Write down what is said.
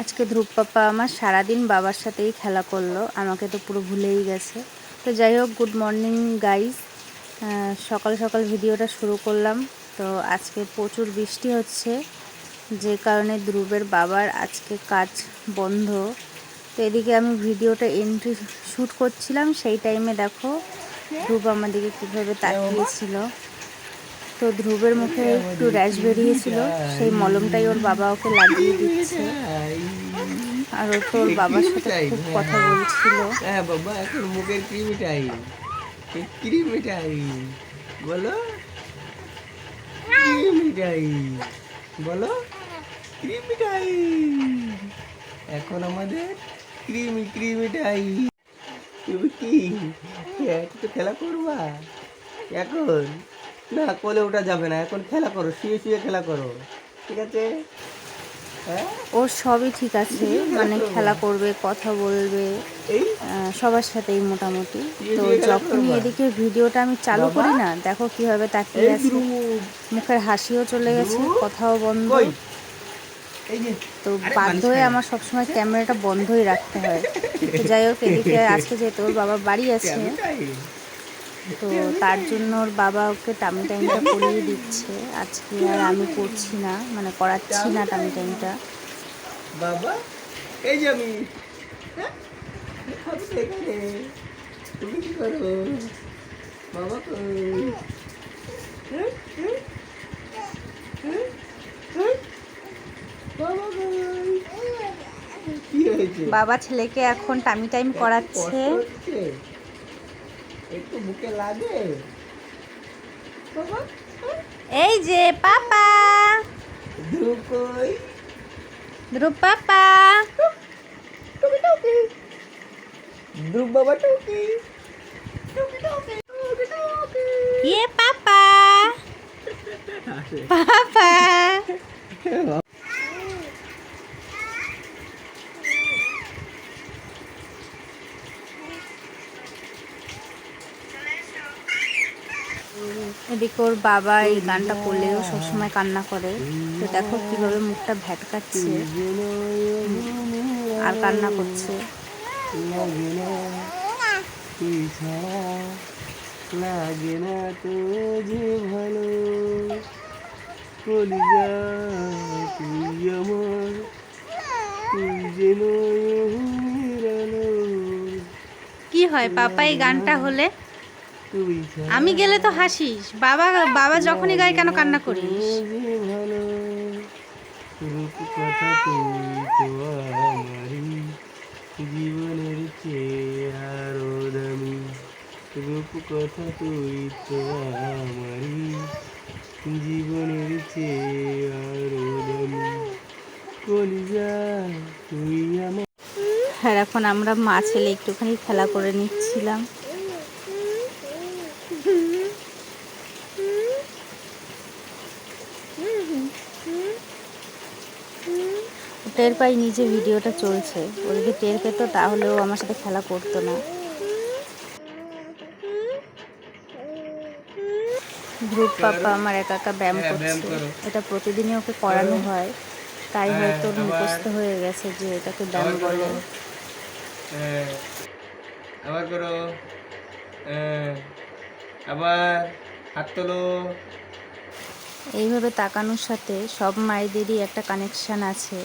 আজকে ধ্রুব পাপা আমার সারাদিন বাবার সাথেই খেলা করলো, আমাকে তো পুরো ভুলেই গেছে। তো যাই হোক, গুড মর্নিং গাইস। সকাল সকাল ভিডিওটা শুরু করলাম। তো আজকে প্রচুর বৃষ্টি হচ্ছে, যে কারণে ধ্রুবের বাবার আজকে কাজ বন্ধ। তো এদিকে আমি ভিডিওটা এন্ট্রি শ্যুট করছিলাম, সেই টাইমে দেখো ধ্রুব আমাদেরকে কীভাবে তাকিয়েছিল। তো ধ্রুবের মুখে একটু র্যাশ বেরিয়েছিল, সেই মলমটাই ওর বাবা ওকে লাগিয়ে দিচ্ছে। আর ও তো ওর বাবার সাথে খুব কথা বলছিল। হ্যাঁ বাবা, এখন মুখের কি মিঠাই? কি মিঠাই বলো? কি মিঠাই বলো? কি মিঠাই? এখন আমাদের ক্রিমি মিঠাই। তুমি কি তো খেলা করবা এখন? না, কোলে ওঠা যাবে না, এখন খেলা করো, শুয়ে শুয়ে খেলা করো, ঠিক আছে? ওর সবই ঠিক আছে, মানে খেলা করবে, কথা বলবে সবার সাথেই মোটামুটি। তো যখনই এদিকে ভিডিওটা আমি চালু করি না, দেখো কিভাবে তাকিয়ে আছে, মুখের হাসিও চলে গেছে, কথাও বন্ধ। তো বাধ্য হয়ে আমার সবসময় ক্যামেরাটা বন্ধই রাখতে হয়। তো যাই হোক, এদিকে আজকে যেহেতু ওর বাবা বাড়ি আছে, তো তার জন্য ওর বাবা ওকে টামি টাইমটা করিয়ে দিচ্ছে। আজকে আর আমি করছি না, মানে করাচ্ছি না টামি টাইমটা। বাবা, এই যে আমি, তুমি কি করো বাবা? বাবা ছেলেকে এখন টামি টাইম করাচ্ছে। একটু বুকে লাগে বাবা। এই যে পাপা, ধ্রুব কই? ধ্রুব পাপা, ধ্রুব বাবা টুকি, ইয়ে পাপা, পাপা। এদিকে ওর বাবা এই গানটা করলেও সবসময় কান্না করে। তো দেখো কিভাবে মুখটা ভ্যাটকাচ্ছে আর কান্না করছে। লাগে না তো যে ভালো, কলিজা তুই আমার, তুই যেন কি হয় পাপা এই গানটা হলে? আমি গেলে তো হাসিস, বাবা বাবা যখনই গায় কেন কান্না করিস? ভালো রূপ কথা তুই তো আমারই, জীবনের চেয়ে আরো দামি, রূপ কথা তুই তো আমারই, জীবনের চেয়ে আরো দামি, কলিজা তুই আমার। আর এখন আমরা মা ছেলে একটুখানি খেলা করে নিচ্ছিলাম। টের পাই নিজে ভিডিওটা চলছে, ও যদি টের পেত তাহলেও আমার সাথে খেলা করতো না। ধ্রুব পাপা আমার একা একা ব্যায়াম করছে, এটা প্রতিদিনই ওকে করানো হয়, তাই হয়তো মুখস্থ হয়ে গেছে যে এটাকে ব্যায়াম বলে। আবার করো, আবার হাত তোলো। এইভাবে তাকানোর সাথে সব মায়েদেরই একটা কানেকশান আছে,